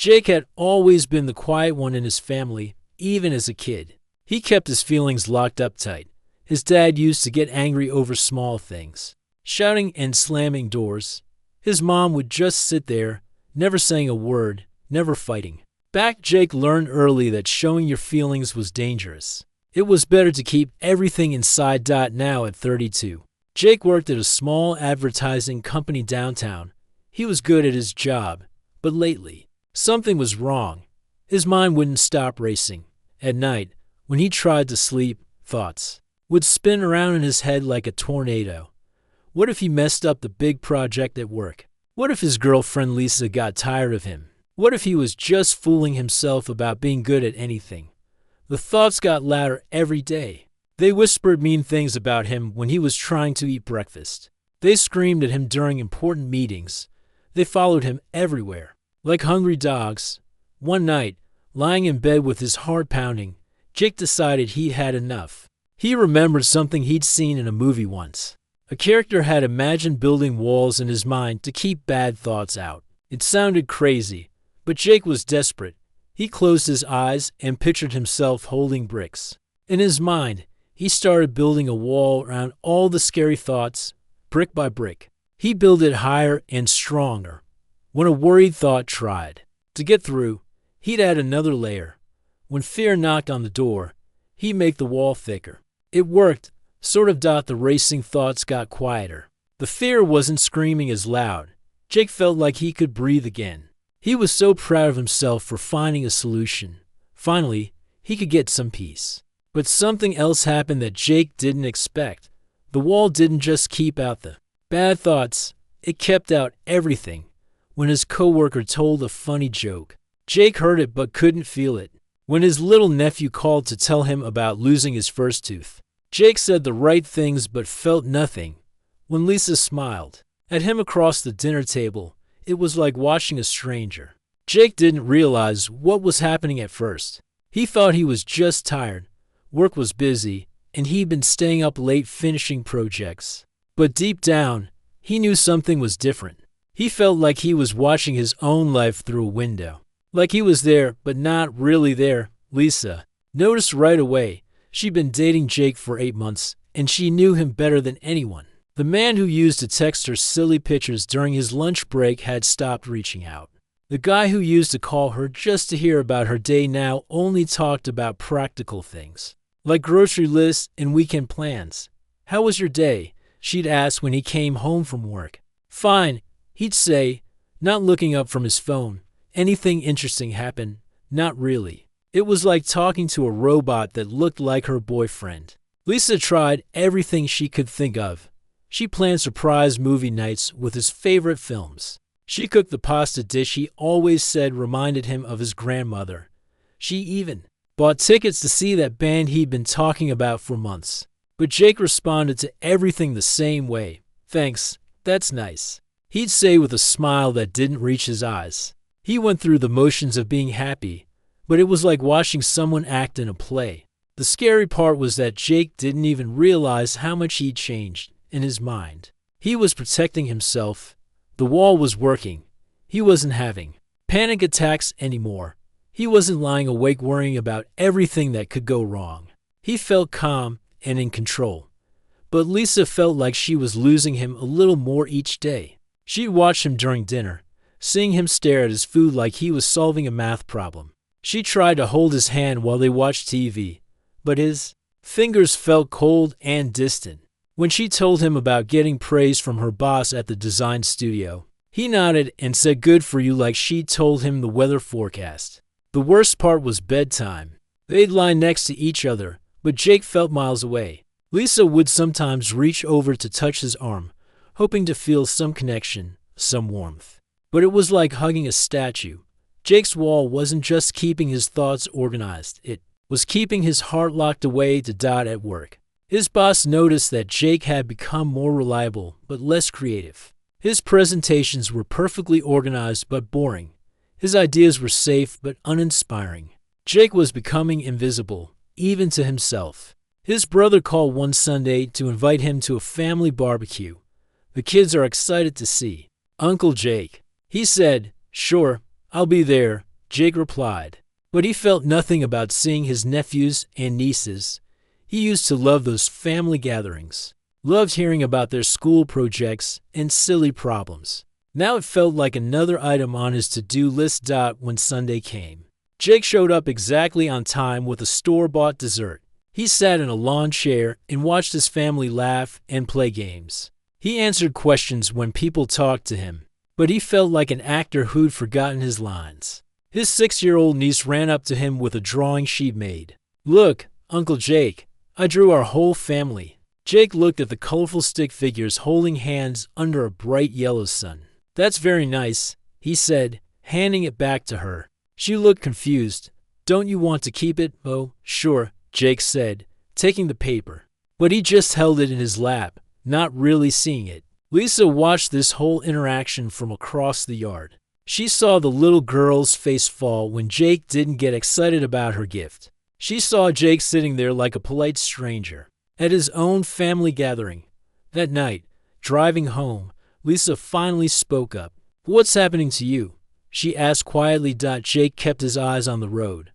Jake had always been the quiet one in his family, even as a kid. He kept his feelings locked up tight. His dad used to get angry over small things, shouting and slamming doors. His mom would just sit there, never saying a word, never fighting. Jake learned early that showing your feelings was dangerous. It was better to keep everything inside. Now at 32, Jake worked at a small advertising company downtown. He was good at his job, but lately, something was wrong. His mind wouldn't stop racing. At night, when he tried to sleep, thoughts would spin around in his head like a tornado. What if he messed up the big project at work? What if his girlfriend Lisa got tired of him? What if he was just fooling himself about being good at anything? The thoughts got louder every day. They whispered mean things about him when he was trying to eat breakfast. They screamed at him during important meetings. They followed him everywhere, like hungry dogs. One night, lying in bed with his heart pounding, Jake decided he had enough. He remembered something he'd seen in a movie once. A character had imagined building walls in his mind to keep bad thoughts out. It sounded crazy, but Jake was desperate. He closed his eyes and pictured himself holding bricks. In his mind, he started building a wall around all the scary thoughts, brick by brick. He built it higher and stronger. When a worried thought tried to get through, he'd add another layer. When fear knocked on the door, he'd make the wall thicker. It worked, sort of. The racing thoughts got quieter. The fear wasn't screaming as loud. Jake felt like he could breathe again. He was so proud of himself for finding a solution. Finally, he could get some peace. But something else happened that Jake didn't expect. The wall didn't just keep out the bad thoughts, it kept out everything. When his coworker told a funny joke, Jake heard it but couldn't feel it. When his little nephew called to tell him about losing his first tooth, Jake said the right things but felt nothing. When Lisa smiled at him across the dinner table, it was like watching a stranger. Jake didn't realize what was happening at first. He thought he was just tired. Work was busy, and he'd been staying up late finishing projects. But deep down, he knew something was different. He felt like he was watching his own life through a window. Like he was there, but not really there. Lisa noticed right away. She'd been dating Jake for 8 months, and she knew him better than anyone. The man who used to text her silly pictures during his lunch break had stopped reaching out. The guy who used to call her just to hear about her day now only talked about practical things, like grocery lists and weekend plans. "How was your day?" she'd ask when he came home from work. "Fine," he'd say, not looking up from his phone. "Anything interesting happen?" "Not really." It was like talking to a robot that looked like her boyfriend. Lisa tried everything she could think of. She planned surprise movie nights with his favorite films. She cooked the pasta dish he always said reminded him of his grandmother. She even bought tickets to see that band he'd been talking about for months. But Jake responded to everything the same way. "Thanks, that's nice," he'd say with a smile that didn't reach his eyes. He went through the motions of being happy, but it was like watching someone act in a play. The scary part was that Jake didn't even realize how much he'd changed. In his mind, he was protecting himself. The wall was working. He wasn't having panic attacks anymore. He wasn't lying awake worrying about everything that could go wrong. He felt calm and in control. But Lisa felt like she was losing him a little more each day. She'd watch him during dinner, seeing him stare at his food like he was solving a math problem. She tried to hold his hand while they watched TV, but his fingers felt cold and distant. When she told him about getting praise from her boss at the design studio, he nodded and said good for you like she'd told him the weather forecast. The worst part was bedtime. They'd lie next to each other, but Jake felt miles away. Lisa would sometimes reach over to touch his arm, hoping to feel some connection, some warmth. But it was like hugging a statue. Jake's wall wasn't just keeping his thoughts organized, it was keeping his heart locked away to at work. His boss noticed that Jake had become more reliable but less creative. His presentations were perfectly organized but boring. His ideas were safe but uninspiring. Jake was becoming invisible, even to himself. His brother called one Sunday to invite him to a family barbecue. "The kids are excited to see Uncle Jake." He said, "Sure, I'll be there," Jake replied. But he felt nothing about seeing his nephews and nieces. He used to love those family gatherings, loved hearing about their school projects and silly problems. Now it felt like another item on his to-do list. When Sunday came, Jake showed up exactly on time with a store-bought dessert. He sat in a lawn chair and watched his family laugh and play games. He answered questions when people talked to him, but he felt like an actor who'd forgotten his lines. His 6-year-old niece ran up to him with a drawing she'd made. "Look, Uncle Jake, I drew our whole family." Jake looked at the colorful stick figures holding hands under a bright yellow sun. "That's very nice," he said, handing it back to her. She looked confused. "Don't you want to keep it?" "Oh, sure," Jake said, taking the paper. But he just held it in his lap, not really seeing it. Lisa watched this whole interaction from across the yard. She saw the little girl's face fall when Jake didn't get excited about her gift. She saw Jake sitting there like a polite stranger at his own family gathering. That night, driving home, Lisa finally spoke up. "What's happening to you?" she asked quietly. Jake kept his eyes on the road.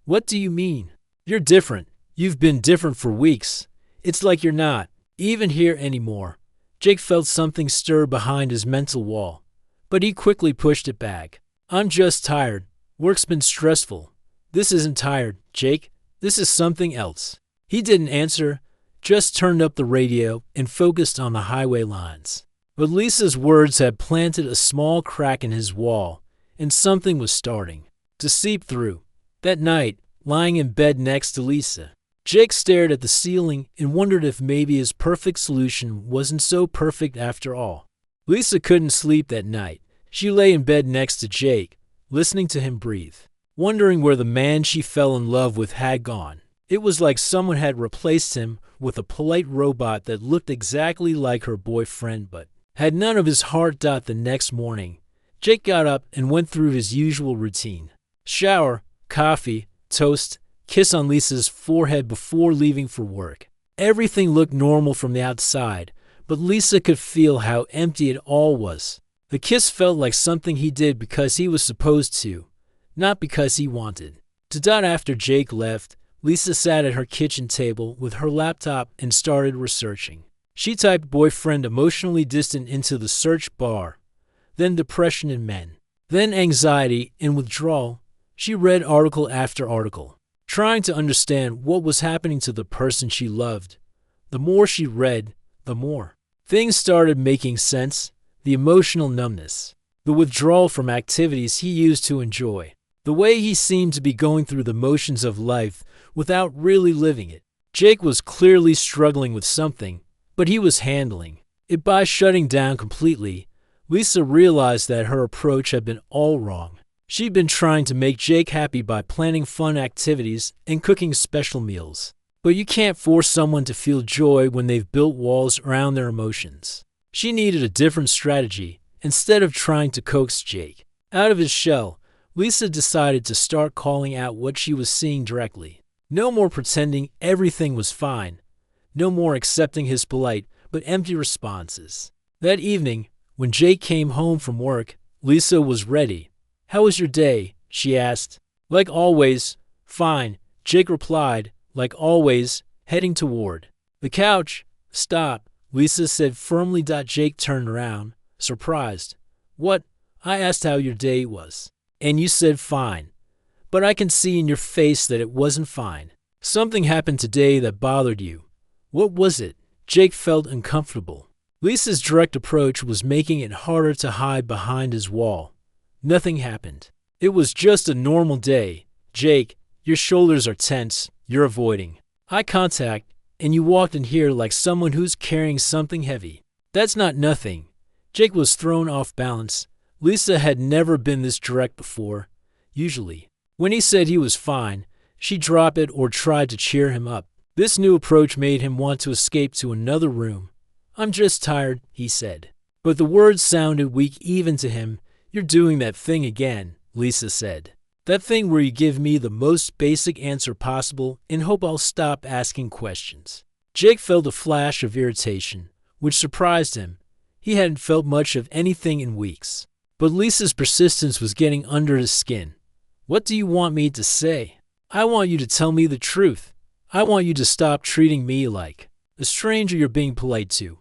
"What do you mean?" "You're different. You've been different for weeks. It's like you're not even here anymore." Jake felt something stir behind his mental wall, but he quickly pushed it back. "I'm just tired. Work's been stressful." "This isn't tired, Jake. This is something else." He didn't answer, just turned up the radio and focused on the highway lines. But Lisa's words had planted a small crack in his wall, and something was starting to seep through. That night, lying in bed next to Lisa, Jake stared at the ceiling and wondered if maybe his perfect solution wasn't so perfect after all. Lisa couldn't sleep that night. She lay in bed next to Jake, listening to him breathe, wondering where the man she fell in love with had gone. It was like someone had replaced him with a polite robot that looked exactly like her boyfriend but had none of his heart. The next morning, Jake got up and went through his usual routine. Shower, coffee, toast, kiss on Lisa's forehead before leaving for work. Everything looked normal from the outside, but Lisa could feel how empty it all was. The kiss felt like something he did because he was supposed to, not because he wanted to. After Jake left, Lisa sat at her kitchen table with her laptop and started researching. She typed "boyfriend emotionally distant" into the search bar, then depression in men, then anxiety and withdrawal. She read article after article, trying to understand what was happening to the person she loved. The more she read, the more things started making sense. The emotional numbness, the withdrawal from activities he used to enjoy, the way he seemed to be going through the motions of life without really living it. Jake was clearly struggling with something, but he was handling it by shutting down completely. Lisa realized that her approach had been all wrong. She'd been trying to make Jake happy by planning fun activities and cooking special meals. But you can't force someone to feel joy when they've built walls around their emotions. She needed a different strategy. Instead of trying to coax Jake out of his shell, Lisa decided to start calling out what she was seeing directly. No more pretending everything was fine. No more accepting his polite but empty responses. That evening, when Jake came home from work, Lisa was ready. "How was your day?" she asked. "Like always." "Fine," Jake replied, like always, heading toward the couch. "Stop," Lisa said firmly. Jake turned around, surprised. "What?" "I asked how your day was, and you said fine. But I can see in your face that it wasn't fine. Something happened today that bothered you. What was it?" Jake felt uncomfortable. Lisa's direct approach was making it harder to hide behind his wall. Nothing happened. "It was just a normal day. Jake, your shoulders are tense. You're avoiding eye contact, and you walked in here like someone who's carrying something heavy. That's not nothing." Jake was thrown off balance. Lisa had never been this direct before. Usually, when he said he was fine, she dropped it or tried to cheer him up. This new approach made him want to escape to another room. "I'm just tired," he said. But the words sounded weak even to him. "You're doing that thing again," Lisa said. "That thing where you give me the most basic answer possible and hope I'll stop asking questions." Jake felt a flash of irritation, which surprised him. He hadn't felt much of anything in weeks. But Lisa's persistence was getting under his skin. What do you want me to say? I want you to tell me the truth. I want you to stop treating me like a stranger you're being polite to.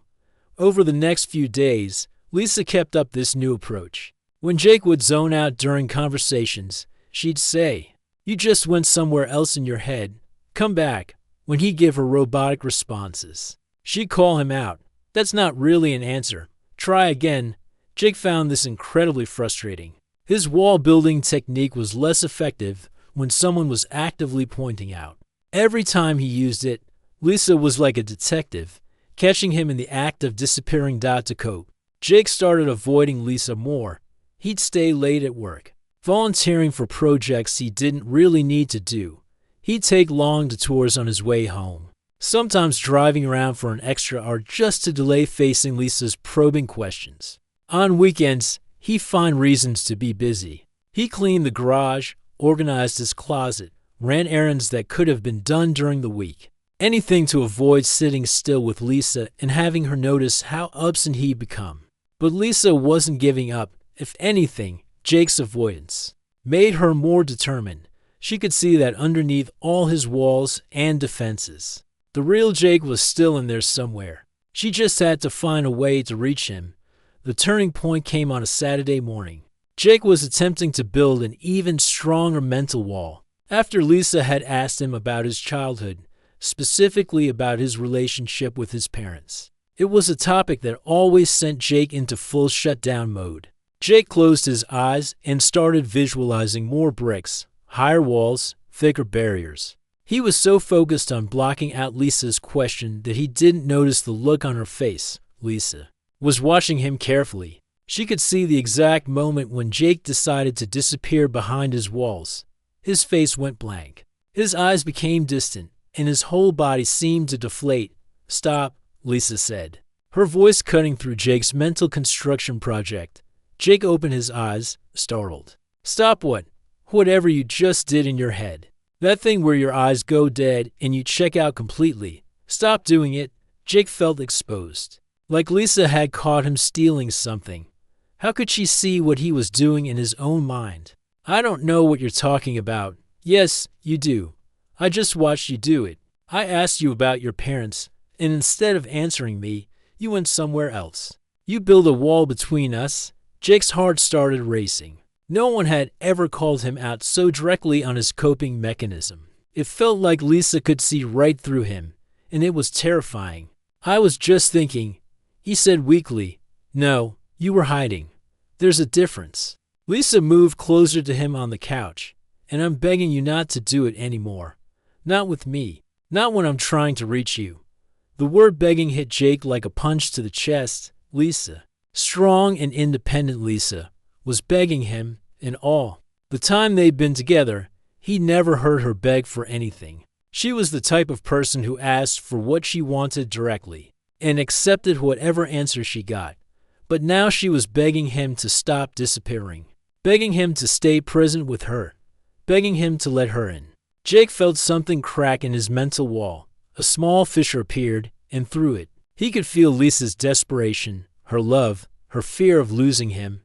Over the next few days, Lisa kept up this new approach. When Jake would zone out during conversations, she'd say, "You just went somewhere else in your head. Come back." When he'd give her robotic responses, she'd call him out. "That's not really an answer. Try again." Jake found this incredibly frustrating. His wall-building technique was less effective when someone was actively pointing out. Every time he used it, Lisa was like a detective, catching him in the act of disappearing to cope. Jake started avoiding Lisa more. He'd stay late at work, volunteering for projects he didn't really need to do. He'd take long detours on his way home, sometimes driving around for an extra hour just to delay facing Lisa's probing questions. On weekends, he'd find reasons to be busy. He cleaned the garage, organized his closet, ran errands that could have been done during the week. Anything to avoid sitting still with Lisa and having her notice how absent he'd become. But Lisa wasn't giving up. If anything, Jake's avoidance made her more determined. She could see that underneath all his walls and defenses, the real Jake was still in there somewhere. She just had to find a way to reach him. The turning point came on a Saturday morning. Jake was attempting to build an even stronger mental wall. After Lisa had asked him about his childhood, specifically about his relationship with his parents, it was a topic that always sent Jake into full shutdown mode. Jake closed his eyes and started visualizing more bricks, higher walls, thicker barriers. He was so focused on blocking out Lisa's question that he didn't notice the look on her face. Lisa was watching him carefully. She could see the exact moment when Jake decided to disappear behind his walls. His face went blank. His eyes became distant, and his whole body seemed to deflate. "Stop," Lisa said, her voice cutting through Jake's mental construction project. Jake opened his eyes, startled. "Stop what?" "Whatever you just did in your head. That thing where your eyes go dead and you check out completely. Stop doing it." Jake felt exposed, like Lisa had caught him stealing something. How could she see what he was doing in his own mind? "I don't know what you're talking about." "Yes, you do. I just watched you do it. I asked you about your parents, and instead of answering me, you went somewhere else. You built a wall between us." Jake's heart started racing. No one had ever called him out so directly on his coping mechanism. It felt like Lisa could see right through him, and it was terrifying. "I was just thinking," he said weakly. "No, you were hiding. There's a difference." Lisa moved closer to him on the couch. "And I'm begging you not to do it anymore. Not with me. Not when I'm trying to reach you." The word begging hit Jake like a punch to the chest. Lisa, strong and independent Lisa, was begging him, and all the time they'd been together, he never heard her beg for anything. She was the type of person who asked for what she wanted directly and accepted whatever answer she got. But now she was begging him to stop disappearing, begging him to stay present with her, begging him to let her in. Jake felt something crack in his mental wall. A small fissure appeared, and through it, he could feel Lisa's desperation, her love, her fear of losing him.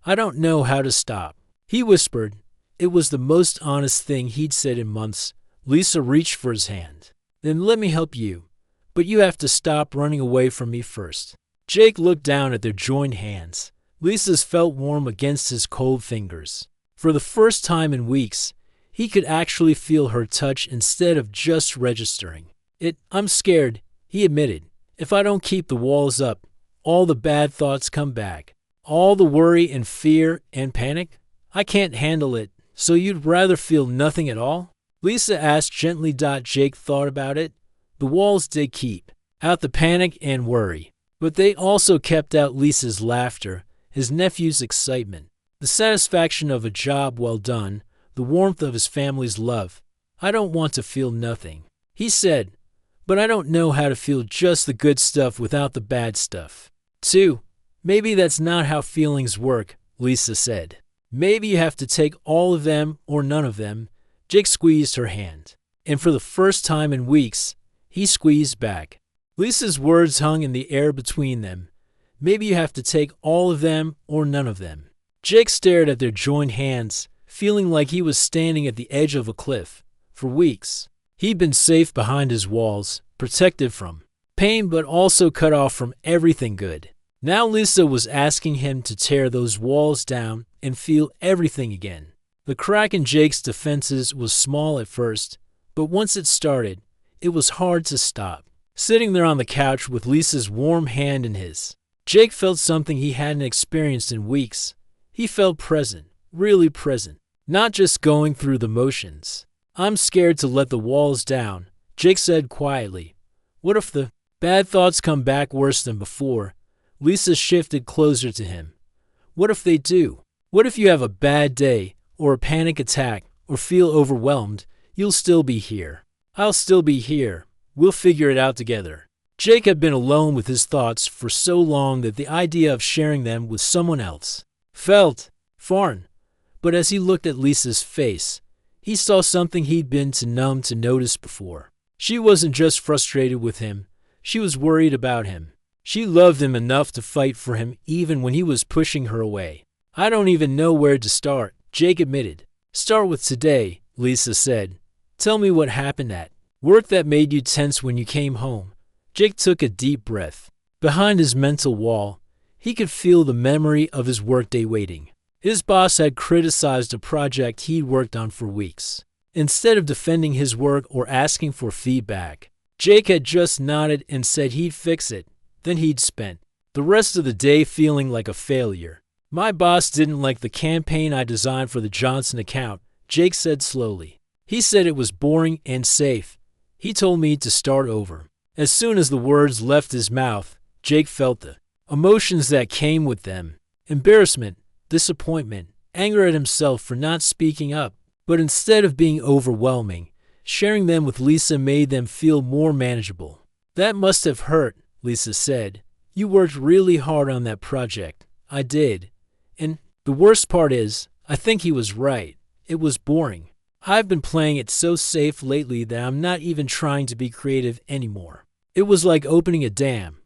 "I don't know how to stop," he whispered. It was the most honest thing he'd said in months. Lisa reached for his hand. "Then let me help you. But you have to stop running away from me first." Jake looked down at their joined hands. Lisa's felt warm against his cold fingers. For the first time in weeks, he could actually feel her touch instead of just registering it. "I'm scared," he admitted. "If I don't keep the walls up, all the bad thoughts come back. All the worry and fear and panic. I can't handle it." "So you'd rather feel nothing at all?" Lisa asked gently. Jake thought about it. The walls did keep out the panic and worry, but they also kept out Lisa's laughter, his nephew's excitement, the satisfaction of a job well done, the warmth of his family's love. "I don't want to feel nothing," he said, "but I don't know how to feel just the good stuff without the bad stuff, too." "Maybe that's not how feelings work," Lisa said. "Maybe you have to take all of them or none of them." Jake squeezed her hand, and for the first time in weeks, he squeezed back. Lisa's words hung in the air between them. "Maybe you have to take all of them or none of them." Jake stared at their joined hands, feeling like he was standing at the edge of a cliff. For weeks, he'd been safe behind his walls, protected from pain but also cut off from everything good. Now Lisa was asking him to tear those walls down and feel everything again. The crack in Jake's defenses was small at first, but once it started, it was hard to stop. Sitting there on the couch with Lisa's warm hand in his, Jake felt something he hadn't experienced in weeks. He felt present, really present, not just going through the motions. "I'm scared to let the walls down," Jake said quietly. "What if the bad thoughts come back worse than before?" Lisa shifted closer to him. "What if they do? What if you have a bad day, or a panic attack, or feel overwhelmed? You'll still be here. I'll still be here. We'll figure it out together." Jake had been alone with his thoughts for so long that the idea of sharing them with someone else felt foreign. But as he looked at Lisa's face, he saw something he'd been too numb to notice before. She wasn't just frustrated with him, she was worried about him. She loved him enough to fight for him even when he was pushing her away. "I don't even know where to start," Jake admitted. "Start with today," Lisa said. "Tell me what happened at work that made you tense when you came home." Jake took a deep breath. Behind his mental wall, he could feel the memory of his workday waiting. His boss had criticized a project he'd worked on for weeks. Instead of defending his work or asking for feedback, Jake had just nodded and said he'd fix it. Then he'd spent the rest of the day feeling like a failure. "My boss didn't like the campaign I designed for the Johnson account," Jake said slowly. "He said it was boring and safe. He told me to start over." As soon as the words left his mouth, Jake felt the emotions that came with them. Embarrassment, disappointment, anger at himself for not speaking up. But instead of being overwhelming, sharing them with Lisa made them feel more manageable. "That must have hurt," Lisa said. "You worked really hard on that project." "I did. And the worst part is, I think he was right. It was boring. I've been playing it so safe lately that I'm not even trying to be creative anymore." It was like opening a dam.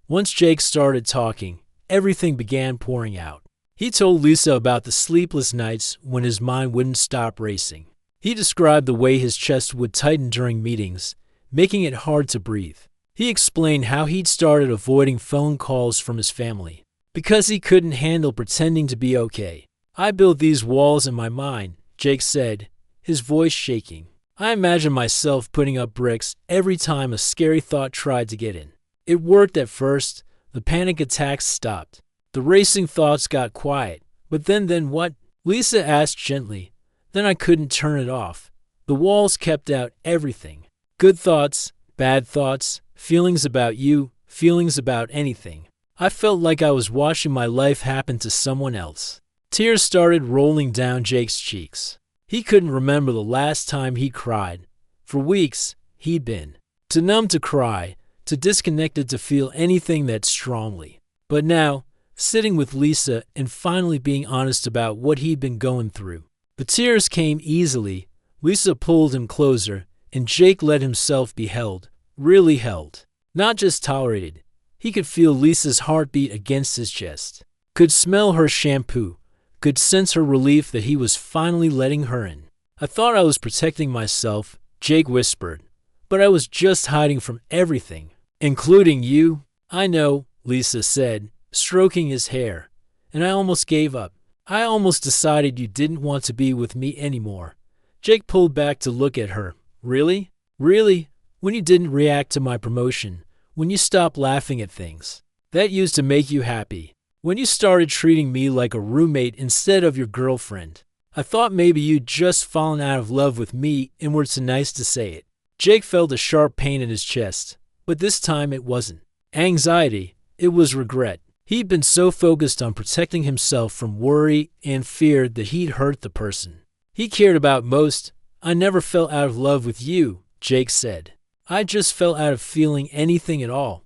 Once Jake started talking, everything began pouring out. He told Lisa about the sleepless nights when his mind wouldn't stop racing. He described the way his chest would tighten during meetings, making it hard to breathe. He explained how he'd started avoiding phone calls from his family because he couldn't handle pretending to be okay. "I built these walls in my mind," Jake said, his voice shaking. "I imagined myself putting up bricks every time a scary thought tried to get in. It worked at first. The panic attacks stopped. The racing thoughts got quiet. But then what?" Lisa asked gently. "Then I couldn't turn it off. The walls kept out everything. Good thoughts, bad thoughts, feelings about you, feelings about anything. I felt like I was watching my life happen to someone else." Tears started rolling down Jake's cheeks. He couldn't remember the last time he cried. For weeks, he'd been too numb to cry, too disconnected to feel anything that strongly. But now, sitting with Lisa and finally being honest about what he'd been going through, the tears came easily. Lisa pulled him closer, and Jake let himself be held, really held, not just tolerated. He could feel Lisa's heartbeat against his chest, could smell her shampoo, could sense her relief that he was finally letting her in. "I thought I was protecting myself," Jake whispered, "but I was just hiding from everything, including you." "I know," Lisa said, stroking his hair, "and I almost gave up. I almost decided you didn't want to be with me anymore." Jake pulled back to look at her. "Really? Really? When you didn't react to my promotion, when you stopped laughing at things that used to make you happy, when you started treating me like a roommate instead of your girlfriend. I thought maybe you'd just fallen out of love with me and were too nice to say it." Jake felt a sharp pain in his chest, but this time it wasn't anxiety, it was regret. He'd been so focused on protecting himself from worry and fear that he'd hurt the person he cared about most. "I never fell out of love with you," Jake said. "I just fell out of feeling anything at all.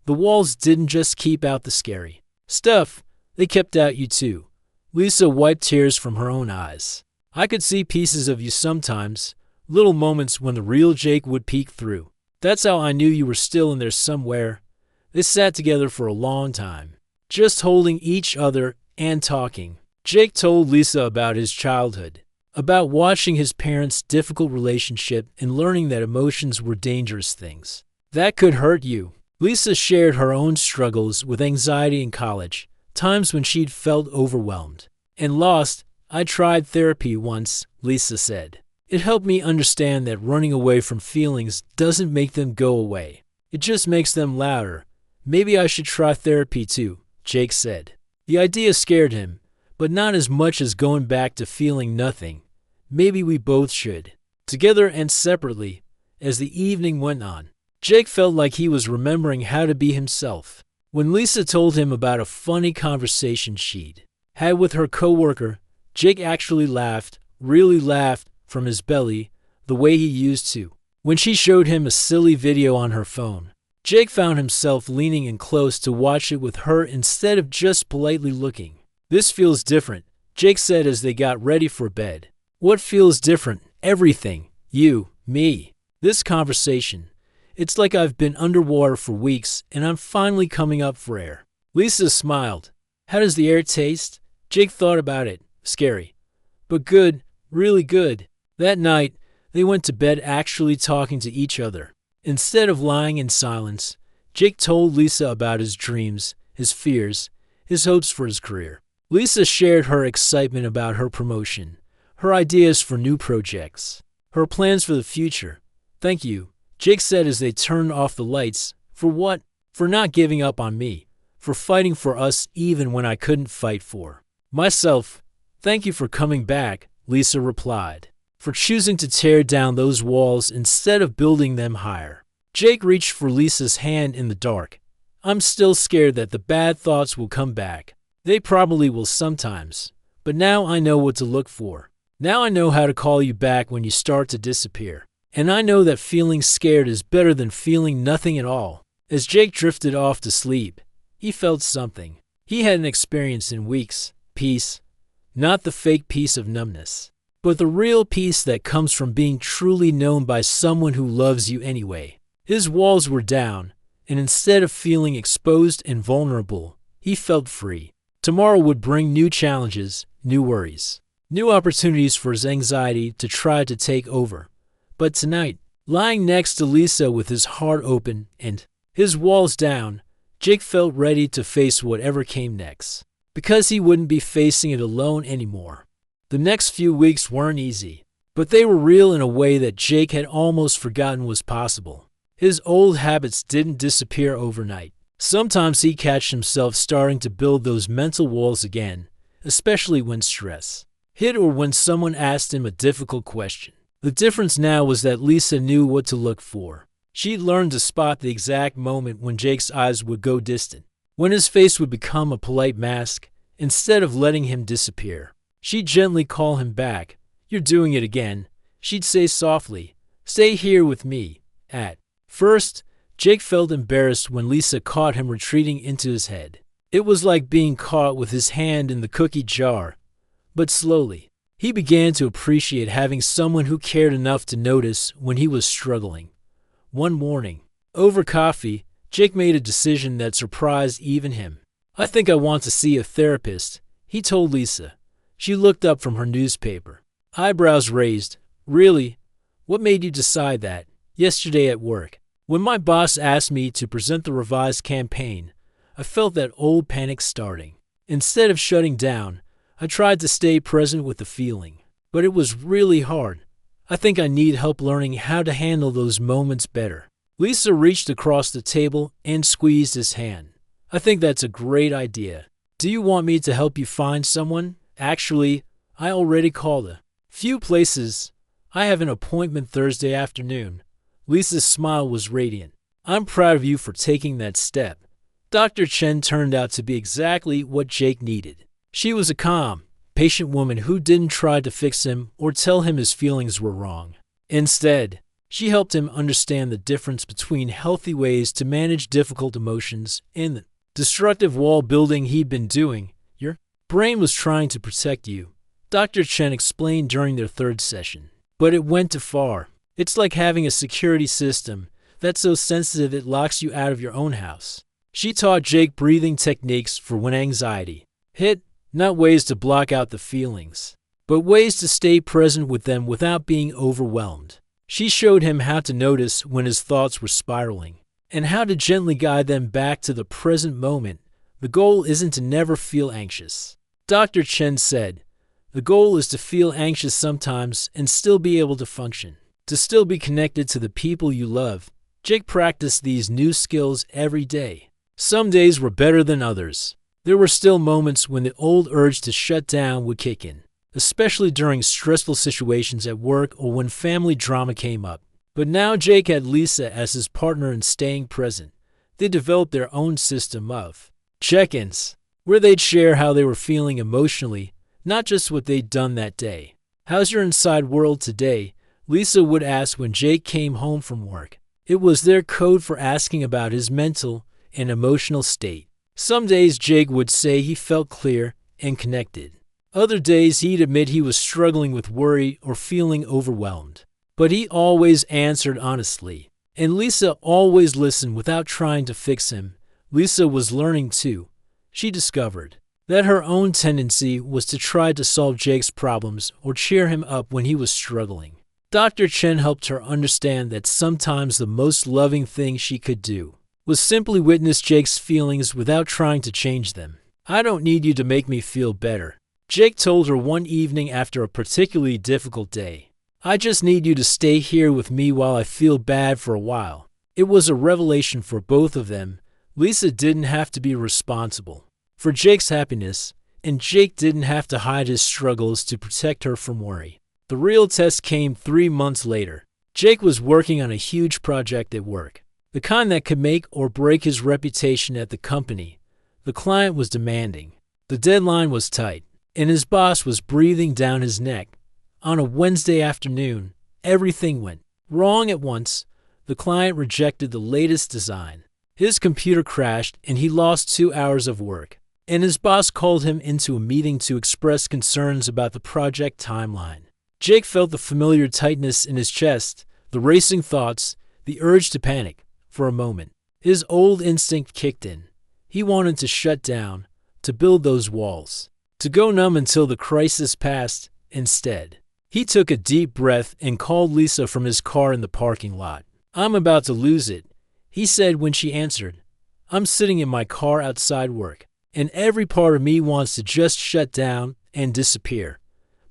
The walls didn't just keep out the scary stuff, they kept out you too." Lisa wiped tears from her own eyes. "I could see pieces of you sometimes, little moments when the real Jake would peek through. That's how I knew you were still in there somewhere." They sat together for a long time, just holding each other and talking. Jake told Lisa about his childhood, about watching his parents' difficult relationship and learning that emotions were dangerous things that could hurt you. Lisa shared her own struggles with anxiety in college, times when she'd felt overwhelmed and lost. I tried therapy once, Lisa said. It helped me understand that running away from feelings doesn't make them go away. It just makes them louder. Maybe I should try therapy too, Jake said. The idea scared him, but not as much as going back to feeling nothing. Maybe we both should. Together and separately, as the evening went on, Jake felt like he was remembering how to be himself. When Lisa told him about a funny conversation she'd had with her coworker, Jake actually laughed, really laughed from his belly, the way he used to. When she showed him a silly video on her phone, Jake found himself leaning in close to watch it with her instead of just politely looking. This feels different, Jake said as they got ready for bed. What feels different? Everything. You, me. This conversation. It's like I've been underwater for weeks and I'm finally coming up for air. Lisa smiled. How does the air taste? Jake thought about it. Scary. But good, really good. That night, they went to bed actually talking to each other. Instead of lying in silence, Jake told Lisa about his dreams, his fears, his hopes for his career. Lisa shared her excitement about her promotion, her ideas for new projects, her plans for the future. Thank you, Jake said as they turned off the lights. For what? For not giving up on me. For fighting for us even when I couldn't fight for myself. Thank you for coming back, Lisa replied. For choosing to tear down those walls instead of building them higher. Jake reached for Lisa's hand in the dark. I'm still scared that the bad thoughts will come back. They probably will sometimes. But now I know what to look for. Now I know how to call you back when you start to disappear. And I know that feeling scared is better than feeling nothing at all. As Jake drifted off to sleep, he felt something he hadn't experienced in weeks. Peace. Not the fake peace of numbness, but the real peace that comes from being truly known by someone who loves you anyway. His walls were down, and instead of feeling exposed and vulnerable, he felt free. Tomorrow would bring new challenges, new worries, new opportunities for his anxiety to try to take over. But tonight, lying next to Lisa with his heart open and his walls down, Jake felt ready to face whatever came next, because he wouldn't be facing it alone anymore. The next few weeks weren't easy, but they were real in a way that Jake had almost forgotten was possible. His old habits didn't disappear overnight. Sometimes he'd catch himself starting to build those mental walls again, especially when stress hit or when someone asked him a difficult question. The difference now was that Lisa knew what to look for. She'd learned to spot the exact moment when Jake's eyes would go distant, when his face would become a polite mask instead of letting him disappear. She'd gently call him back. You're doing it again. She'd say softly, stay here with me. At first, Jake felt embarrassed when Lisa caught him retreating into his head. It was like being caught with his hand in the cookie jar. But slowly, he began to appreciate having someone who cared enough to notice when he was struggling. One morning, over coffee, Jake made a decision that surprised even him. I think I want to see a therapist, he told Lisa. She looked up from her newspaper, eyebrows raised. Really? What made you decide that? Yesterday at work, when my boss asked me to present the revised campaign, I felt that old panic starting. Instead of shutting down, I tried to stay present with the feeling, but it was really hard. I think I need help learning how to handle those moments better. Lisa reached across the table and squeezed his hand. I think that's a great idea. Do you want me to help you find someone? Actually, I already called a few places. I have an appointment Thursday afternoon. Lisa's smile was radiant. I'm proud of you for taking that step. Dr. Chen turned out to be exactly what Jake needed. She was a calm, patient woman who didn't try to fix him or tell him his feelings were wrong. Instead, she helped him understand the difference between healthy ways to manage difficult emotions and the destructive wall building he'd been doing. Your brain was trying to protect you, Dr. Chen explained during their third session. But it went too far. It's like having a security system that's so sensitive it locks you out of your own house. She taught Jake breathing techniques for when anxiety hit, not ways to block out the feelings. but ways to stay present with them without being overwhelmed. She showed him how to notice when his thoughts were spiraling, and how to gently guide them back to the present moment. The goal isn't to never feel anxious. Dr. Chen said, the goal is to feel anxious sometimes and still be able to function, to still be connected to the people you love. Jake practiced these new skills every day. Some days were better than others. There were still moments when the old urge to shut down would kick in, especially during stressful situations at work or when family drama came up. But now Jake had Lisa as his partner in staying present. They developed their own system of check-ins, where they'd share how they were feeling emotionally, not just what they'd done that day. How's your inside world today? Lisa would ask when Jake came home from work. It was their code for asking about his mental and emotional state. Some days Jake would say he felt clear and connected. Other days he'd admit he was struggling with worry or feeling overwhelmed. But he always answered honestly. And Lisa always listened without trying to fix him. Lisa was learning too. She discovered that her own tendency was to try to solve Jake's problems or cheer him up when he was struggling. Dr. Chen helped her understand that sometimes the most loving thing she could do was simply witness Jake's feelings without trying to change them. I don't need you to make me feel better, Jake told her one evening after a particularly difficult day. I just need you to stay here with me while I feel bad for a while. It was a revelation for both of them. Lisa didn't have to be responsible for Jake's happiness, and Jake didn't have to hide his struggles to protect her from worry. The real test came 3 months later. Jake was working on a huge project at work, the kind that could make or break his reputation at the company. The client was demanding. The deadline was tight, and his boss was breathing down his neck. On a Wednesday afternoon, everything went wrong at once. The client rejected the latest design. His computer crashed, and he lost 2 hours of work. And his boss called him into a meeting to express concerns about the project timeline. Jake felt the familiar tightness in his chest, the racing thoughts, the urge to panic. For a moment, his old instinct kicked in. He wanted to shut down, to build those walls, to go numb until the crisis passed. Instead, he took a deep breath and called Lisa from his car in the parking lot. I'm about to lose it, he said when she answered. I'm sitting in my car outside work, and every part of me wants to just shut down and disappear.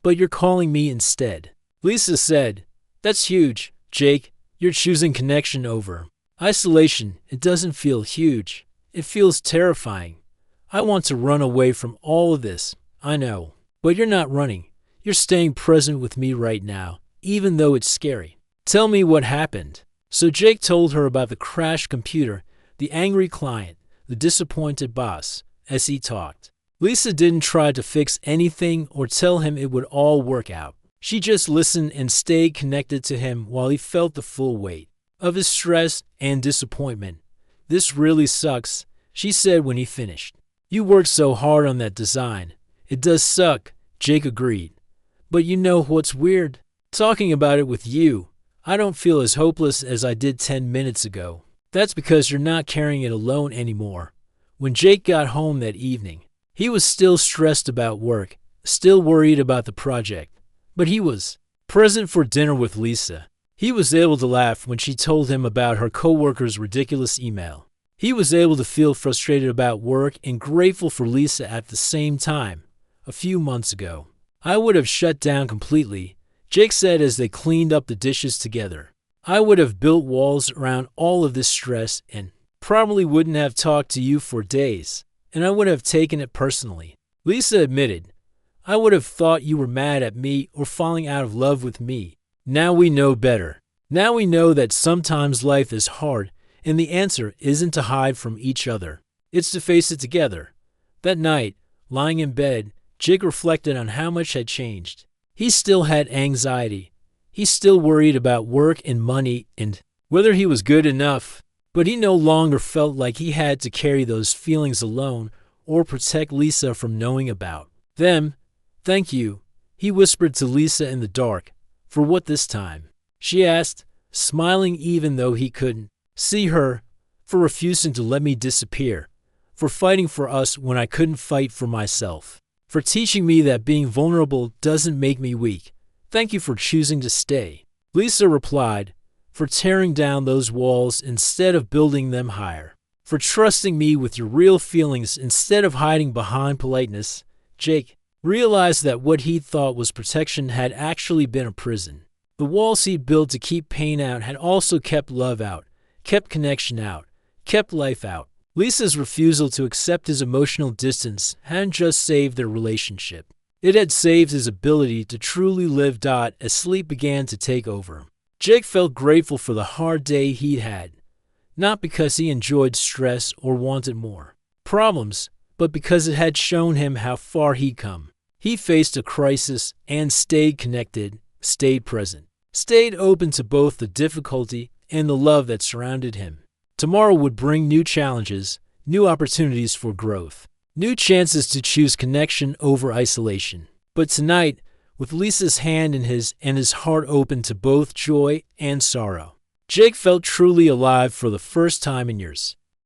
But you're calling me instead. Lisa said, that's huge, Jake. You're choosing connection over isolation. It doesn't feel huge. It feels terrifying. I want to run away from all of this. I know. But you're not running. You're staying present with me right now, even though it's scary. Tell me what happened. So Jake told her about the crashed computer, the angry client, the disappointed boss, as he talked. Lisa didn't try to fix anything or tell him it would all work out. She just listened and stayed connected to him while he felt the full weight of his stress and disappointment. This really sucks, she said when he finished. You worked so hard on that design. It does suck, Jake agreed. But you know what's weird? Talking about it with you, I don't feel as hopeless as I did 10 minutes ago. That's because you're not carrying it alone anymore. When Jake got home that evening, he was still stressed about work, still worried about the project. But he was present for dinner with Lisa. He was able to laugh when she told him about her coworker's ridiculous email. He was able to feel frustrated about work and grateful for Lisa at the same time. A few months ago, I would have shut down completely, Jake said as they cleaned up the dishes together. I would have built walls around all of this stress and probably wouldn't have talked to you for days, and I would have taken it personally. Lisa admitted, I would have thought you were mad at me or falling out of love with me. Now we know better. Now we know that sometimes life is hard, and the answer isn't to hide from each other. It's to face it together. That night, lying in bed, Jake reflected on how much had changed. He still had anxiety. He still worried about work and money and whether he was good enough. But he no longer felt like he had to carry those feelings alone or protect Lisa from knowing about them. Thank you, he whispered to Lisa in the dark. For what this time? She asked, smiling even though he couldn't see her. For refusing to let me disappear. For fighting for us when I couldn't fight for myself. For for teaching me that being vulnerable doesn't make me weak. Thank you for choosing to stay." Lisa replied, "For tearing down those walls instead of building them higher. For trusting me with your real feelings instead of hiding behind politeness." Jake realized that what he thought was protection had actually been a prison. The walls he'd built to keep pain out had also kept love out, kept connection out, kept life out. Lisa's refusal to accept his emotional distance hadn't just saved their relationship. It had saved his ability to truly live. As sleep began to take over, Jake felt grateful for the hard day he'd had, not because he enjoyed stress or wanted more problems, but because it had shown him how far he'd come. He faced a crisis and stayed connected, stayed present, stayed open to both the difficulty and the love that surrounded him. Tomorrow would bring new challenges, new opportunities for growth, new chances to choose connection over isolation. But tonight, with Lisa's hand in his and his heart open to both joy and sorrow, Jake felt truly alive for the first time in years.